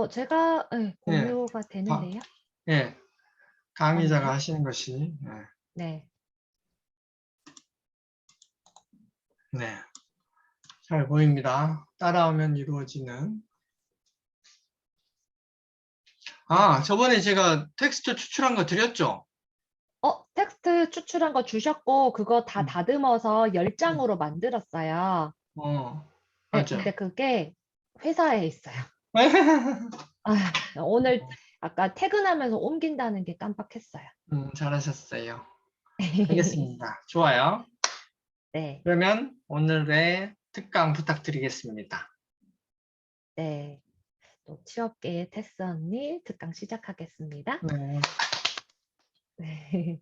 제가 예, 공유가 가, 되는데요. 예, 강의자가 잠깐만요. 하시는 것이, 네. 네, 잘 보입니다. 따라오면 이루어지는. 네. 아, 저번에 제가 텍스트 추출한 거 드렸죠? 텍스트 추출한 거 주셨고, 그거 다 음, 다듬어서 음, 10장으로 만들었어요. 네, 맞죠. 근데 그게 회사에 있어요. 아, 오늘 아까 퇴근하면서 옮긴다는 게 깜빡했어요. 잘하셨어요. 알겠습니다. 좋아요. 네, 그러면 오늘의 특강 부탁드리겠습니다. 네. 또 취업계의 테스 언니 특강 시작하겠습니다. 네, 네.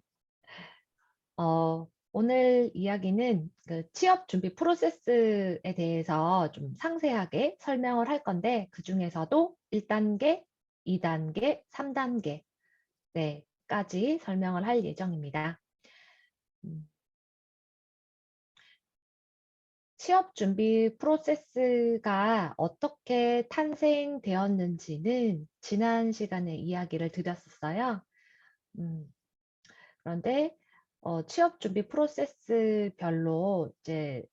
오늘 이야기는 그 취업 준비 프로세스에 대해서 좀 상세하게 설명을 할 건데, 그 중에서도 1단계, 2단계, 3단계, 네, 까지 설명을 할 예정입니다. 음, 취업 준비 프로세스가 어떻게 탄생되었는지는 지난 시간에 이야기를 드렸었어요. 음, 그런데 취업 준비 프로세스별로 이제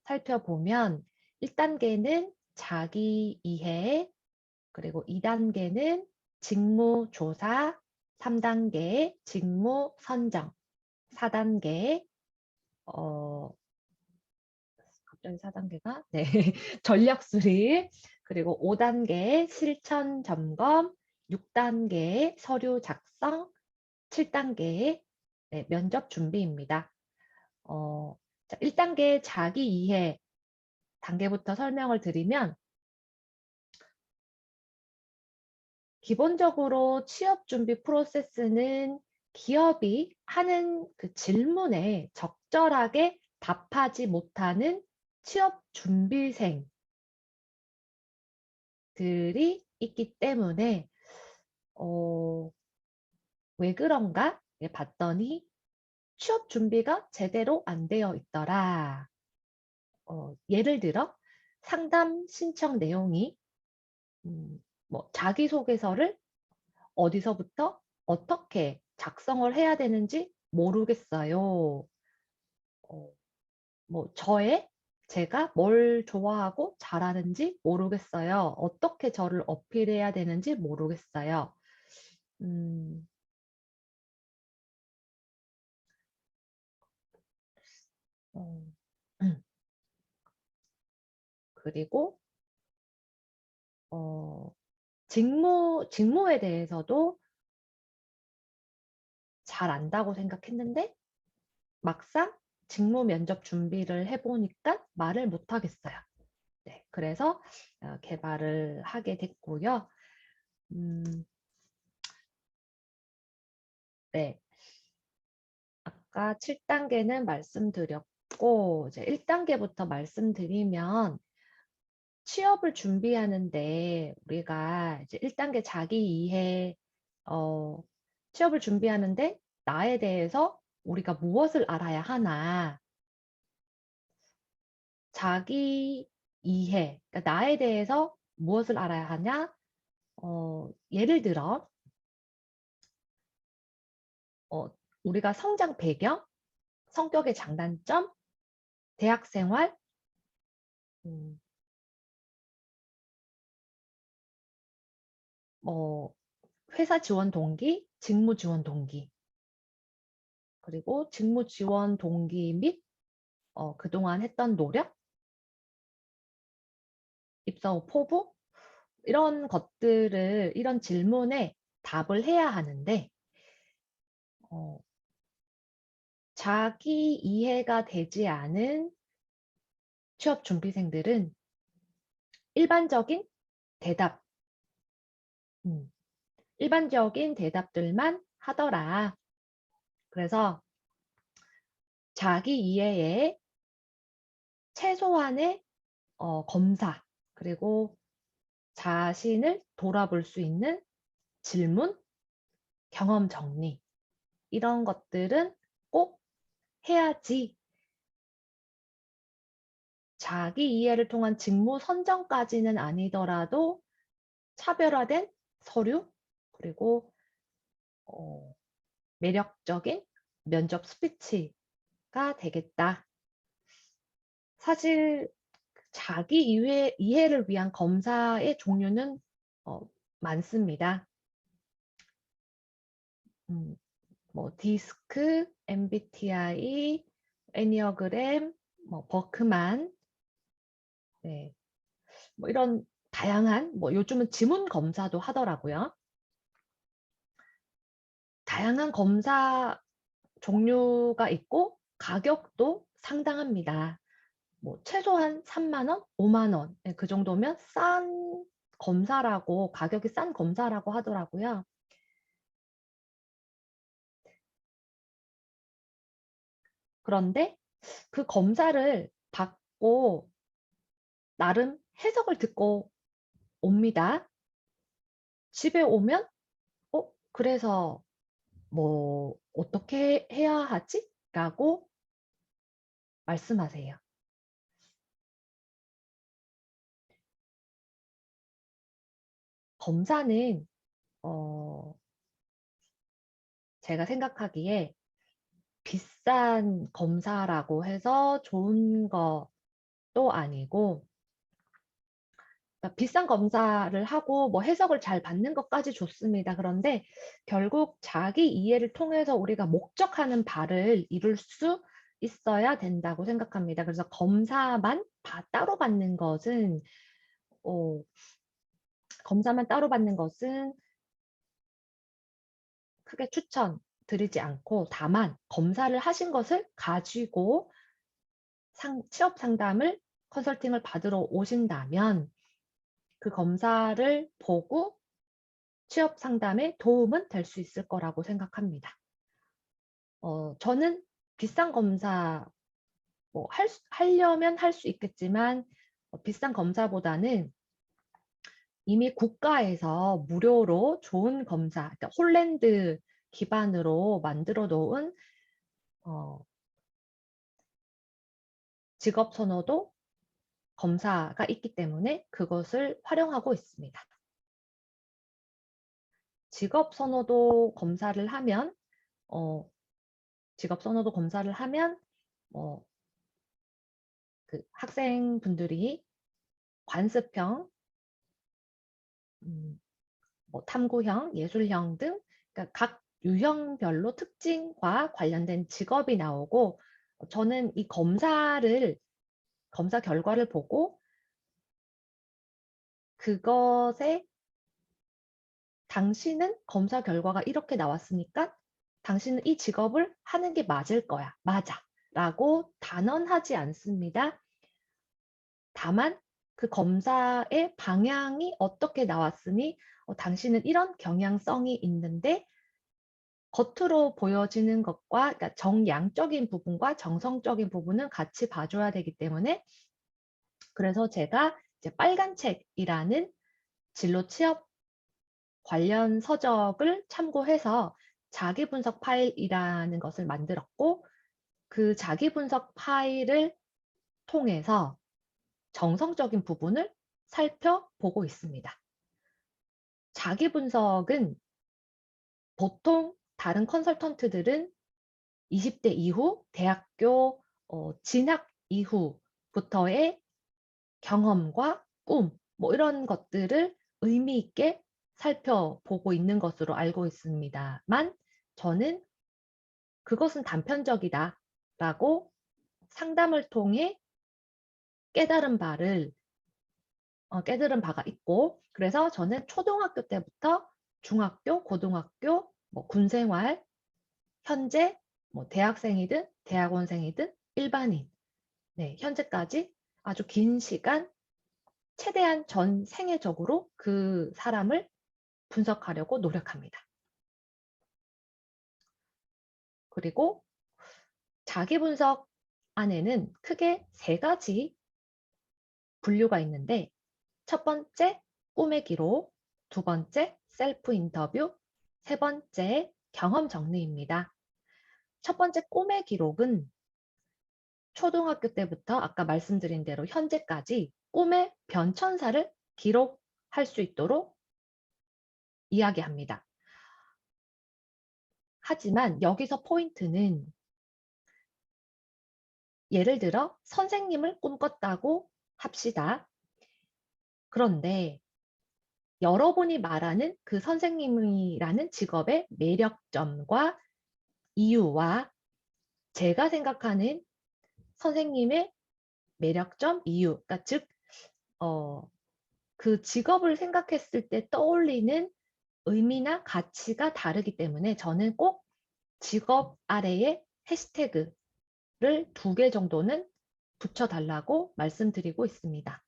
살펴보면 1단계는 자기 이해, 그리고 2단계는 직무 조사, 3단계 직무 선정, 4단계 갑자기 4단계가 네. 전략 수립, 그리고 5단계 실천 점검, 6단계 서류 작성, 7단계 네, 면접 준비입니다. 자, 1단계 자기 이해 단계부터 설명을 드리면, 기본적으로 취업 준비 프로세스는 기업이 하는 그 질문에 적절하게 답하지 못하는 취업 준비생들이 있기 때문에 왜 그런가 봤더니 취업 준비가 제대로 안 되어 있더라. 예를 들어 상담 신청 내용이 뭐 자기소개서를 어디서부터 어떻게 작성을 해야 되는지 모르겠어요. 어, 뭐 제가 뭘 좋아하고 잘하는지 모르겠어요. 어떻게 저를 어필해야 되는지 모르겠어요. 음, 어, 그리고 어, 직무에 대해서도 잘 안다고 생각했는데 막상 직무 면접 준비를 해보니까 말을 못 하겠어요. 네, 그래서 개발을 하게 됐고요. 음, 네, 아까 7단계는 말씀드렸고, 이제 1단계부터 말씀드리면, 취업을 준비하는데 우리가 이제 1단계 자기 이해, 어, 취업을 준비하는데 나에 대해서 우리가 무엇을 알아야 하나, 자기 이해, 그러니까 나에 대해서 무엇을 알아야 하냐, 예를 들어, 어, 우리가 성장 배경, 성격의 장단점, 대학 생활, 음, 뭐 회사 지원 동기, 직무 지원 동기, 그리고 직무 지원 동기 및 그동안 했던 노력, 입사 후 포부, 이런 질문에 답을 해야 하는데, 어, 자기 이해가 되지 않은 취업 준비생들은 일반적인 대답, 음, 일반적인 대답들만 하더라. 그래서 자기 이해에 최소한의 검사, 그리고 자신을 돌아볼 수 있는 질문, 경험 정리, 이런 것들은 꼭 해야지 자기 이해를 통한 직무 선정까지는 아니더라도 차별화된 서류, 그리고 매력적인 면접 스피치가 되겠다. 사실 자기 이해를 위한 검사의 종류는 많습니다. 뭐 디스크, MBTI, 애니어그램, 뭐 버크만, 네, 뭐 이런 다양한, 뭐 요즘은 지문 검사도 하더라고요. 다양한 검사 종류가 있고 가격도 상당합니다. 뭐 최소한 3만 원, 5만 원, 그 정도면 싼 검사라고, 가격이 싼 검사라고 하더라고요. 그런데 그 검사를 받고 나름 해석을 듣고 옵니다. 집에 오면 그래서 뭐 어떻게 해야 하지? 라고 말씀하세요. 검사는 제가 생각하기에 비싼 검사라고 해서 좋은 것도 아니고, 그러니까 비싼 검사를 하고 뭐 해석을 잘 받는 것까지 좋습니다. 그런데 결국 자기 이해를 통해서 우리가 목적하는 바를 이룰 수 있어야 된다고 생각합니다. 그래서 검사만 따로 받는 것은 검사만 따로 받는 것은 크게 추천드리지 않고, 다만 검사를 하신 것을 가지고 취업 상담을 컨설팅을 받으러 오신다면 그 검사를 보고 취업 상담에 도움은 될 수 있을 거라고 생각합니다. 저는 비싼 검사 뭐 하려면 할 수 있겠지만 비싼 검사보다는 이미 국가에서 무료로 좋은 검사, 그러니까 홀랜드 기반으로 만들어 놓은 직업 선호도 검사가 있기 때문에 그것을 활용하고 있습니다. 직업 선호도 검사를 하면 그 학생분들이 관습형, 뭐 탐구형, 예술형 등 그러니까 각 유형별로 특징과 관련된 직업이 나오고, 저는 이 검사 결과를 보고 그것에 당신은 검사 결과가 이렇게 나왔으니까 당신은 이 직업을 하는 게 맞을 거야. 맞아. 라고 단언하지 않습니다. 다만 그 검사의 방향이 어떻게 나왔으니 당신은 이런 경향성이 있는데 겉으로 보여지는 것과, 그러니까 정양적인 부분과 정성적인 부분은 같이 봐줘야 되기 때문에, 그래서 제가 이제 빨간 책이라는 진로 취업 관련 서적을 참고해서 자기 분석 파일이라는 것을 만들었고, 그 자기 분석 파일을 통해서 정성적인 부분을 살펴보고 있습니다. 자기 분석은 보통 다른 컨설턴트들은 20대 이후, 대학교 진학 이후부터의 경험과 꿈, 뭐 이런 것들을 의미 있게 살펴보고 있는 것으로 알고 있습니다만, 저는 그것은 단편적이다 라고 상담을 통해 깨달은 바가 있고, 그래서 저는 초등학교 때부터 중학교, 고등학교, 뭐 군생활, 현재 뭐 대학생이든 대학원생이든 일반인, 네, 현재까지 아주 긴 시간 최대한 전 생애적으로 그 사람을 분석하려고 노력합니다. 그리고 자기 분석 안에는 크게 3가지 분류가 있는데, 첫 번째 꿈의 기록, 두 번째 셀프 인터뷰, 세 번째 경험 정리입니다. 첫 번째 꿈의 기록은 초등학교 때부터 아까 말씀드린 대로 현재까지 꿈의 변천사를 기록할 수 있도록 이야기합니다. 하지만 여기서 포인트는 예를 들어 선생님을 꿈꿨다고 합시다. 그런데 여러분이 말하는 그 선생님이라는 직업의 매력점과 이유와 제가 생각하는 선생님의 매력점, 이유, 그러니까 즉, 그 직업을 생각했을 때 떠올리는 의미나 가치가 다르기 때문에 저는 꼭 직업 아래에 해시태그를 2개 정도는 붙여달라고 말씀드리고 있습니다.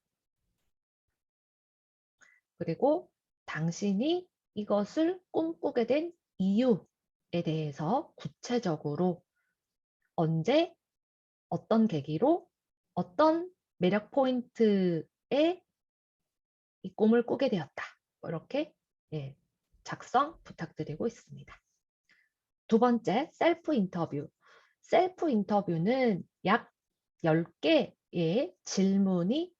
그리고 당신이 이것을 꿈꾸게 된 이유에 대해서 구체적으로 언제, 어떤 계기로, 어떤 매력 포인트에 이 꿈을 꾸게 되었다. 이렇게 작성 부탁드리고 있습니다. 2번째, 셀프 인터뷰. 셀프 인터뷰는 약 10개의 질문이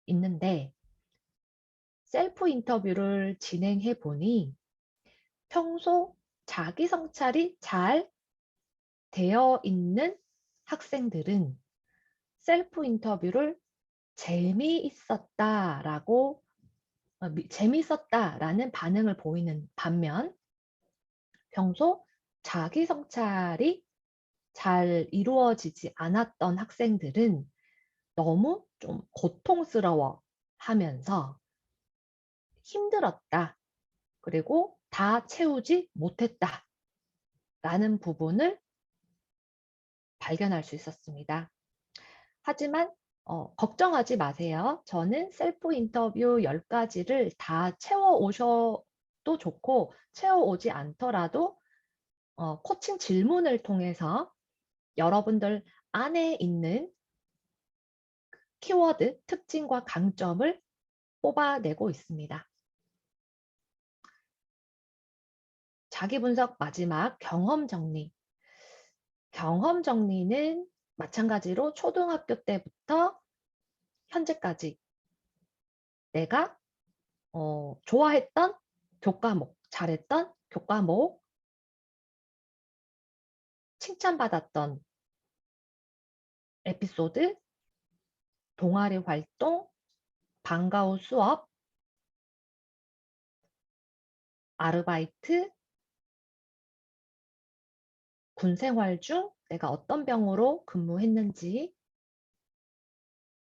있는데 셀프 인터뷰를 진행해 보니 평소 자기 성찰이 잘 되어 있는 학생들은 셀프 인터뷰를 재미있었다라는 반응을 보이는 반면 평소 자기 성찰이 잘 이루어지지 않았던 학생들은 너무 좀 고통스러워 하면서 힘들었다. 그리고 다 채우지 못했다. 라는 부분을 발견할 수 있었습니다. 하지만 걱정하지 마세요. 저는 셀프 인터뷰 10가지를 다 채워 오셔도 좋고 채워 오지 않더라도 코칭 질문을 통해서 여러분들 안에 있는 키워드, 특징과 강점을 뽑아내고 있습니다. 자기 분석 마지막 경험 정리. 경험 정리는 마찬가지로 초등학교 때부터 현재까지 내가 좋아했던 교과목, 잘했던 교과목, 칭찬받았던 에피소드, 동아리 활동, 방과 후 수업, 아르바이트, 군 생활 중 내가 어떤 병으로 근무했는지,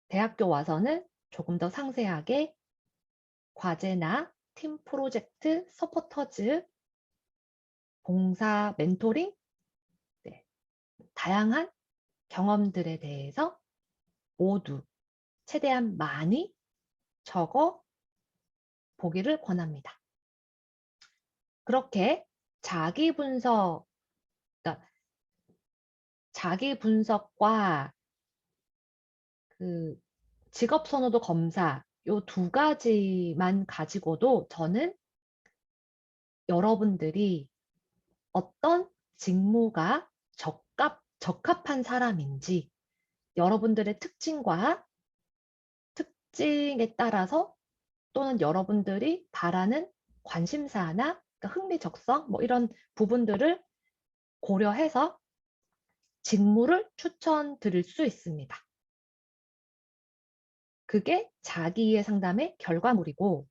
대학교 와서는 조금 더 상세하게 과제나 팀 프로젝트, 서포터즈, 봉사, 멘토링, 다양한 경험들에 대해서 모두 최대한 많이 적어 보기를 권합니다. 그렇게 자기 분석, 그러니까 자기 분석과 그 직업 선호도 검사 요 2가지만 가지고도 저는 여러분들이 어떤 직무가 적합한 사람인지 여러분들의 특징에 따라서 또는 여러분들이 바라는 관심사나 그러니까 흥미, 적성 뭐 이런 부분들을 고려해서 직무를 추천드릴 수 있습니다. 그게 자기이해 상담의 결과물이고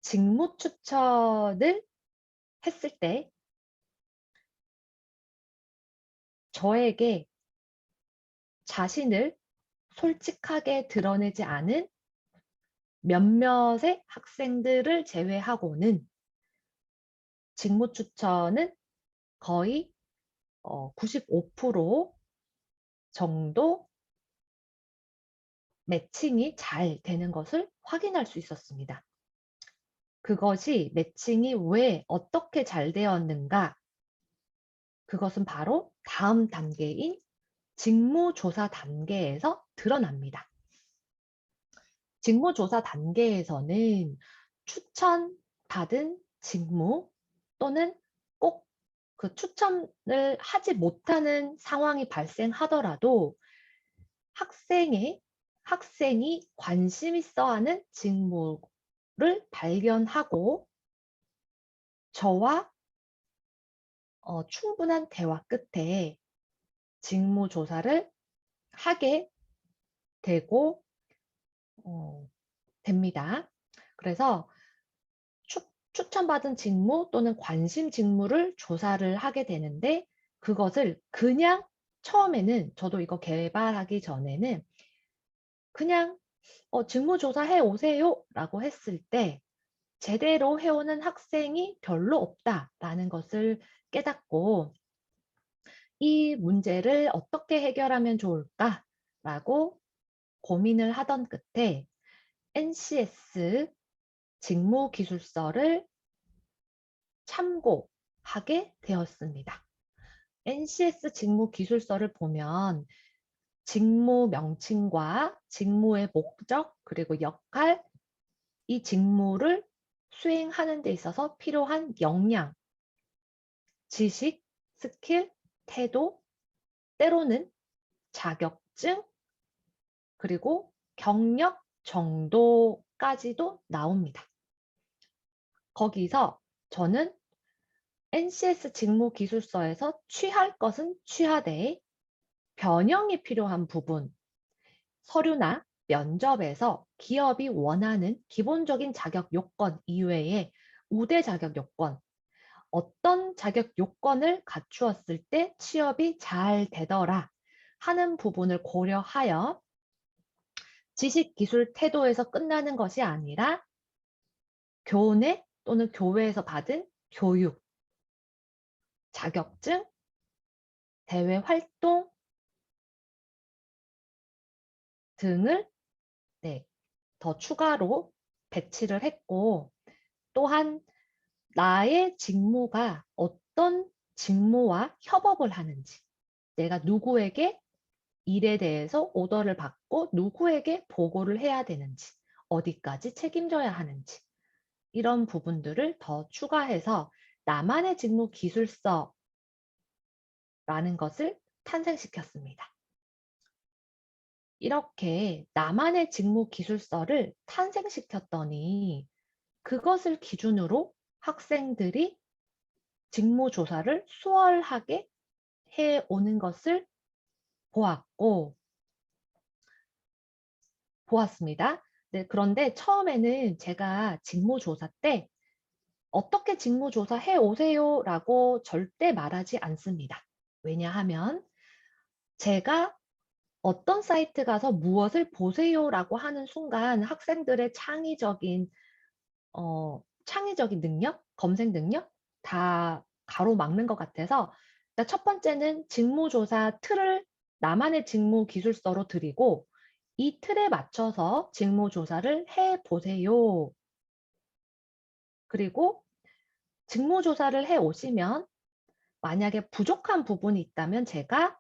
직무 추천을 했을 때 저에게 자신을 솔직하게 드러내지 않은 몇몇의 학생들을 제외하고는 직무 추천은 거의 95% 정도 매칭이 잘 되는 것을 확인할 수 있었습니다. 그것이 매칭이 왜 어떻게 잘 되었는가? 그것은 바로 다음 단계인 직무조사 단계에서 드러납니다. 직무조사 단계에서는 추천받은 직무 또는 꼭 그 추천을 하지 못하는 상황이 발생하더라도 학생이 관심 있어 하는 직무를 발견하고 저와 충분한 대화 끝에 직무조사를 하게 되고 됩니다. 그래서 추천받은 직무 또는 관심 직무를 조사를 하게 되는데 그것을 그냥 처음에는 저도 이거 개발하기 전에는 그냥 직무조사 해 오세요 라고 했을 때 제대로 해오는 학생이 별로 없다라는 것을 깨닫고 이 문제를 어떻게 해결하면 좋을까라고 고민을 하던 끝에 NCS 직무기술서를 참고하게 되었습니다. NCS 직무기술서를 보면 직무 명칭과 직무의 목적 그리고 역할, 이 직무를 수행하는 데 있어서 필요한 역량, 지식, 스킬, 태도, 때로는 자격증, 그리고 경력 정도까지도 나옵니다. 거기서 저는 NCS 직무기술서에서 취할 것은 취하되 변형이 필요한 부분, 서류나 면접에서 기업이 원하는 기본적인 자격 요건 이외에 우대 자격 요건, 어떤 자격 요건을 갖추었을 때 취업이 잘 되더라 하는 부분을 고려하여 지식, 기술, 태도에서 끝나는 것이 아니라 교내 또는 교회에서 받은 교육, 자격증, 대외 활동 등을 더 추가로 배치를 했고 또한 나의 직무가 어떤 직무와 협업을 하는지 내가 누구에게 일에 대해서 오더를 받고 누구에게 보고를 해야 되는지 어디까지 책임져야 하는지 이런 부분들을 더 추가해서 나만의 직무 기술서라는 것을 탄생시켰습니다. 이렇게 나만의 직무 기술서를 탄생시켰더니 그것을 기준으로 학생들이 직무조사를 수월하게 해오는 것을 보았습니다. 네, 그런데 처음에는 제가 직무조사 때 어떻게 직무조사 해오세요 라고 절대 말하지 않습니다. 왜냐하면 제가 어떤 사이트 가서 무엇을 보세요 라고 하는 순간 학생들의 창의적인 능력, 검색 능력 다 가로막는 것 같아서 첫 번째는 직무조사 틀을 나만의 직무 기술서로 드리고 이 틀에 맞춰서 직무조사를 해보세요. 그리고 직무조사를 해오시면 만약에 부족한 부분이 있다면 제가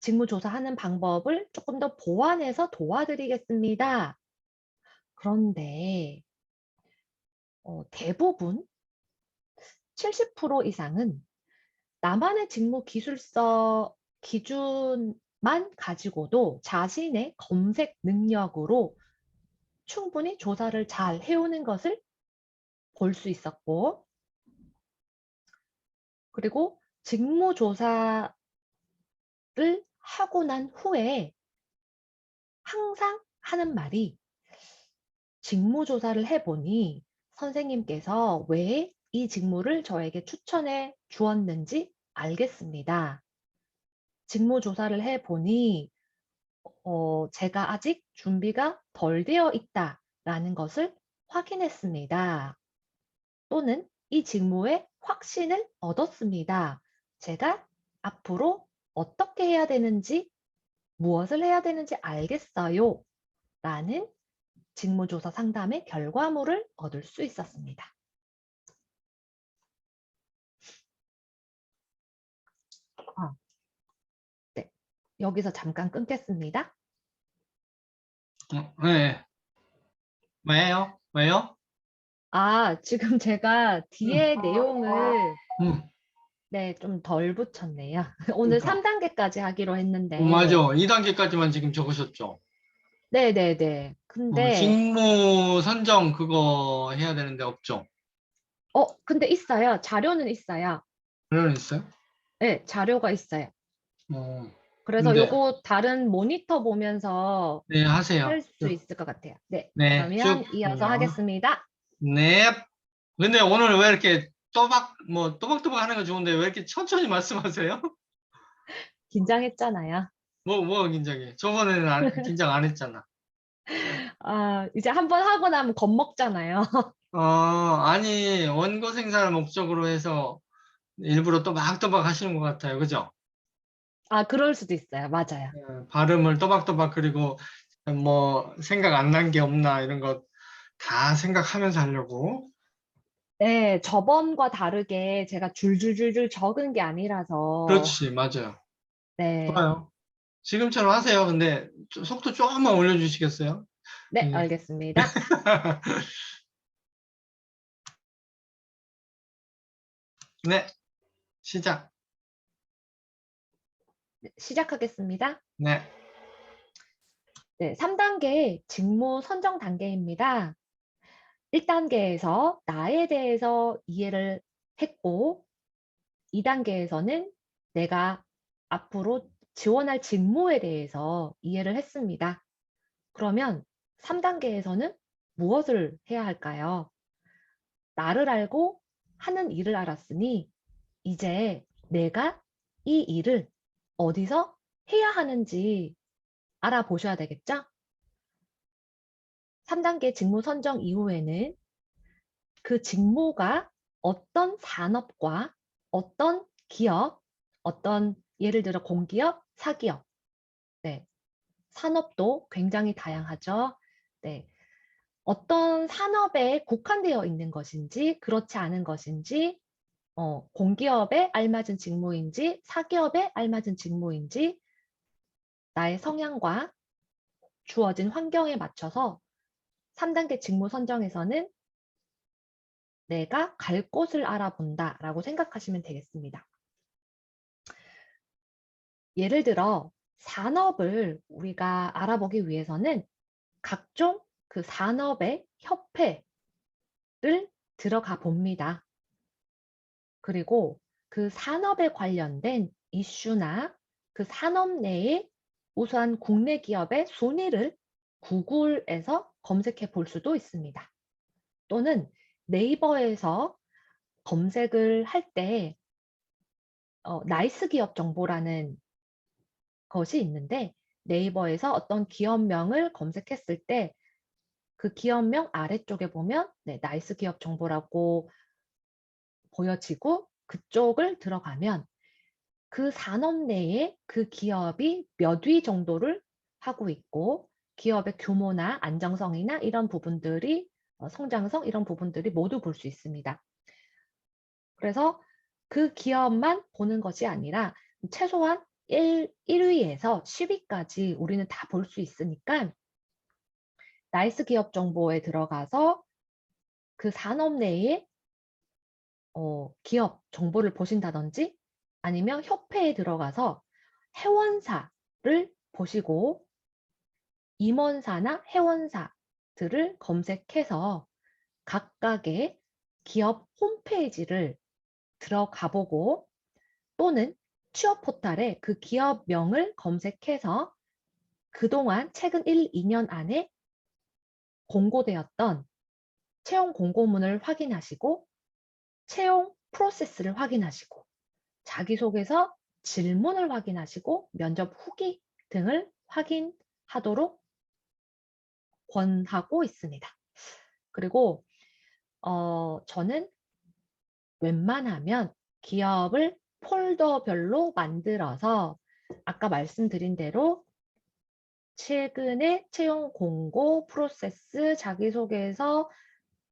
직무조사하는 방법을 조금 더 보완해서 도와드리겠습니다. 그런데 대부분 70% 이상은 나만의 직무 기술서 기준만 가지고도 자신의 검색 능력으로 충분히 조사를 잘 해오는 것을 볼 수 있었고 그리고 직무조사를 하고 난 후에 항상 하는 말이 직무조사를 해보니 선생님께서 왜 이 직무를 저에게 추천해 주었는지 알겠습니다. 직무조사를 해보니 제가 아직 준비가 덜 되어 있다라는 것을 확인했습니다. 또는 이 직무에 확신을 얻었습니다. 제가 앞으로 어떻게 해야 되는지, 무엇을 해야 되는지 알겠어요. 라는 직무조사 상담의 결과물을 얻을 수 있었습니다. 네, 여기서 잠깐 끊겠습니다. 네. 왜요? 지금 제가 뒤에 내용을 좀 덜 붙였네요. 오늘 그러니까. 3단계까지 하기로 했는데. 맞아. 2단계까지만 지금 적으셨죠? 네네네. 근데 직무 선정 그거 해야 되는데 없죠? 근데 있어요. 자료는 있어요. 그런 거 있어요? 네, 자료가 있어요. 어, 그래서 근데, 요거 다른 모니터 보면서 네, 하세요. 할 수 있을 것 같아요. 네, 네, 쭉 그러면 이어서 하세요. 하겠습니다. 네. 근데 오늘 왜 이렇게 또박또박 하는 거 좋은데 왜 이렇게 천천히 말씀하세요? 긴장했잖아요. 뭐 긴장해. 저번에는 긴장 안 했잖아. 이제 한 번 하고 나면 겁먹잖아요. 아니, 원고 생산을 목적으로 해서 일부러 또박또박 하시는 것 같아요. 그죠? 그럴 수도 있어요. 맞아요. 발음을 또박또박 그리고 뭐 생각 안 난 게 없나 이런 거 다 생각하면서 하려고. 네, 저번과 다르게 제가 줄줄줄줄 적은 게 아니라서, 그렇지, 맞아요. 네, 좋아요. 지금처럼 하세요. 근데 속도 조금만 올려주시겠어요? 네, 이게. 알겠습니다. 네, 시작. 네, 시작하겠습니다. 네, 네, 3단계 직무 선정 단계입니다. 1단계에서 나에 대해서 이해를 했고, 2단계에서는 내가 앞으로 지원할 직무에 대해서 이해를 했습니다. 그러면 3단계에서는 무엇을 해야 할까요? 나를 알고 하는 일을 알았으니 이제 내가 이 일을 어디서 해야 하는지 알아보셔야 되겠죠? 3단계 직무 선정 이후에는 그 직무가 어떤 산업과 어떤 기업, 어떤 예를 들어 공기업, 사기업, 네, 산업도 굉장히 다양하죠. 네, 어떤 산업에 국한되어 있는 것인지 그렇지 않은 것인지 공기업에 알맞은 직무인지 사기업에 알맞은 직무인지 나의 성향과 주어진 환경에 맞춰서 3단계 직무 선정에서는 내가 갈 곳을 알아본다라고 생각하시면 되겠습니다. 예를 들어 산업을 우리가 알아보기 위해서는 각종 그 산업의 협회를 들어가 봅니다. 그리고 그 산업에 관련된 이슈나 그 산업 내의 우수한 국내 기업의 순위를 구글에서 검색해 볼 수도 있습니다. 또는 네이버에서 검색을 할 때 나이스 기업 정보라는 것이 있는데 네이버에서 어떤 기업명을 검색했을 때 그 기업명 아래쪽에 보면 네, 나이스 기업 정보라고 보여지고 그쪽을 들어가면 그 산업 내에 그 기업이 몇 위 정도를 하고 있고 기업의 규모나 안정성이나 이런 부분들이 성장성 이런 부분들이 모두 볼 수 있습니다. 그래서 그 기업만 보는 것이 아니라 최소한 1위에서 10위까지 우리는 다 볼 수 있으니까 나이스 기업 정보에 들어가서 그 산업 내에 기업 정보를 보신다든지 아니면 협회에 들어가서 회원사를 보시고 임원사나 회원사들을 검색해서 각각의 기업 홈페이지를 들어가 보고 또는 취업 포털에 그 기업명을 검색해서 그동안 최근 1, 2년 안에 공고되었던 채용 공고문을 확인하시고 채용 프로세스를 확인하시고 자기소개서 질문을 확인하시고 면접 후기 등을 확인하도록 권하고 있습니다. 그리고 저는 웬만하면 기업을 폴더별로 만들어서 아까 말씀드린 대로 최근에 채용 공고, 프로세스, 자기소개서,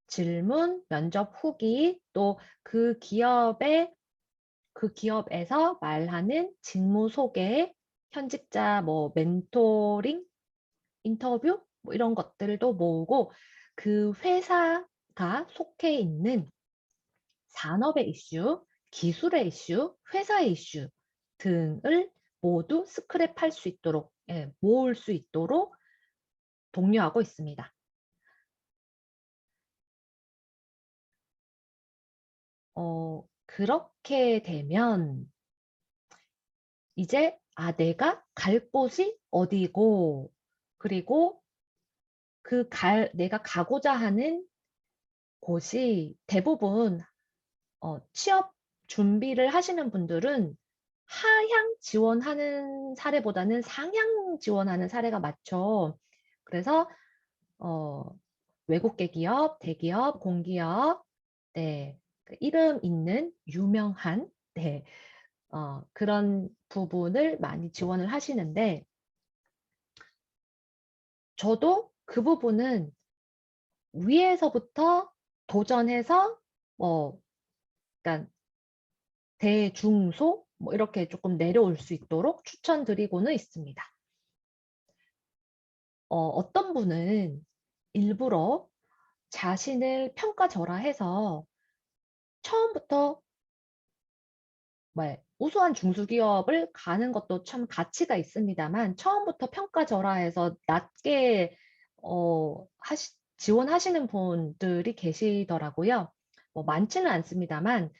질문, 면접 후기, 또 그 기업에서 말하는 직무 소개, 현직자 뭐 멘토링, 인터뷰 뭐 이런 것들도 모으고 그 회사가 속해 있는 산업의 이슈, 기술의 이슈, 회사의 이슈 등을 모두 스크랩할 수 있도록 모을 수 있도록 독려하고 있습니다. 그렇게 되면 이제 내가 갈 곳이 어디고, 그리고 내가 가고자 하는 곳이 대부분 취업 준비를 하시는 분들은 하향 지원하는 사례보다는 상향 지원하는 사례가 많죠. 그래서 어, 외국계 기업, 대기업, 공기업, 네, 그 이름 있는 유명한 네, 그런 부분을 많이 지원을 하시는데 저도 그 부분은 위에서부터 도전해서 그러니까 대중소 뭐 이렇게 조금 내려올 수 있도록 추천드리고는 있습니다. 어떤 분은 일부러 자신을 평가절하해서 처음부터 우수한 중소기업을 가는 것도 참 가치가 있습니다만 처음부터 평가절하해서 낮게 지원하시는 분들이 계시더라고요. 뭐 많지는 않습니다만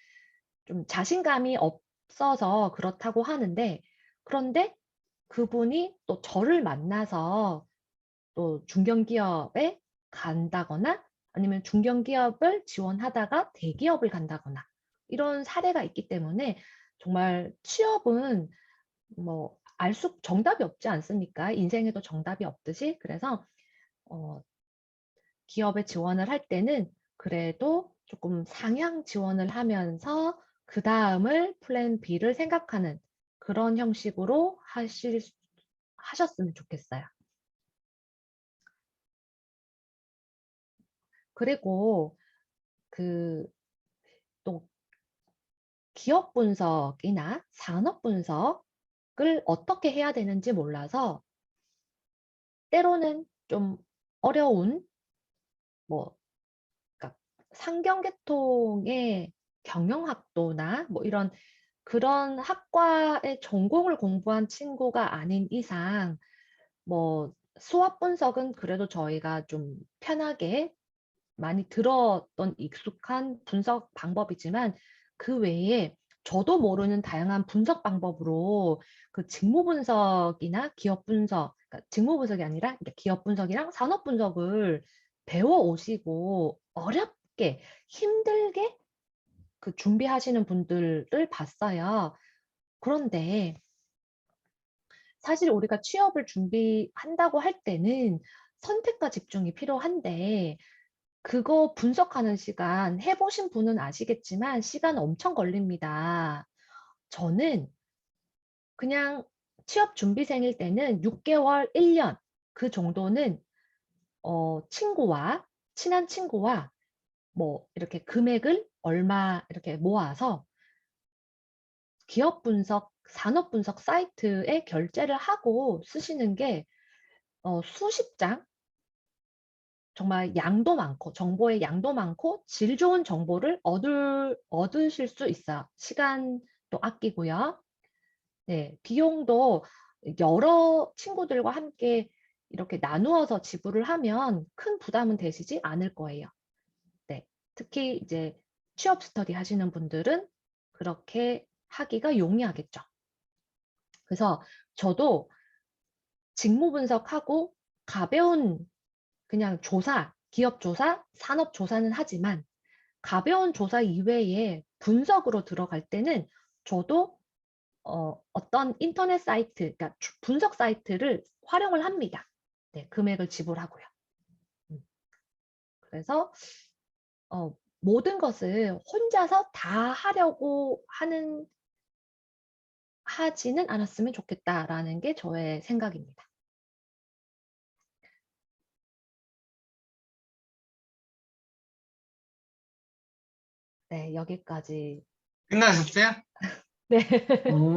좀 자신감이 없어서 그렇다고 하는데 그런데 그분이 또 저를 만나서 또 중견기업에 간다거나 아니면 중견기업을 지원하다가 대기업을 간다거나 이런 사례가 있기 때문에 정말 취업은 뭐 정답이 없지 않습니까? 인생에도 정답이 없듯이. 그래서 기업에 지원을 할 때는 그래도 조금 상향 지원을 하면서 그 다음을 플랜 B를 생각하는 그런 형식으로 하셨으면 좋겠어요. 그리고 또 기업 분석이나 산업 분석을 어떻게 해야 되는지 몰라서 때로는 좀 어려운 그러니까 상경계통의 경영학도나 이런 그런 학과의 전공을 공부한 친구가 아닌 이상 수학 분석은 그래도 저희가 좀 편하게 많이 들었던 익숙한 분석 방법이지만 그 외에 저도 모르는 다양한 분석 방법으로 그 직무 분석이나 기업 분석, 그러니까 직무 분석이 아니라 기업 분석이랑 산업 분석을 배워 오시고 어렵게 힘들게 그 준비하시는 분들을 봤어요. 그런데 사실 우리가 취업을 준비한다고 할 때는 선택과 집중이 필요한데 그거 분석하는 시간 해보신 분은 아시겠지만 시간 엄청 걸립니다. 저는 그냥 취업 준비생일 때는 6개월, 1년 그 정도는 친한 친구와 이렇게 금액을 얼마 이렇게 모아서 기업 분석, 산업 분석 사이트에 결제를 하고 쓰시는 게 수십 장 정말 양도 많고 정보의 양도 많고 질 좋은 정보를 얻으실 수 있어요. 시간도 아끼고요. 네, 비용도 여러 친구들과 함께 이렇게 나누어서 지불을 하면 큰 부담은 되시지 않을 거예요. 네, 특히 이제 취업 스터디 하시는 분들은 그렇게 하기가 용이하겠죠. 그래서 저도 직무 분석하고 가벼운 그냥 기업 조사, 산업 조사는 하지만 가벼운 조사 이외에 분석으로 들어갈 때는 저도 어떤 인터넷 사이트, 그러니까 분석 사이트를 활용을 합니다. 네, 금액을 지불하고요. 그래서 모든 것을 혼자서 다 하려고 하지는 않았으면 좋겠다라는 게 저의 생각입니다. 네, 여기까지. 끝나셨어요? 네. 오.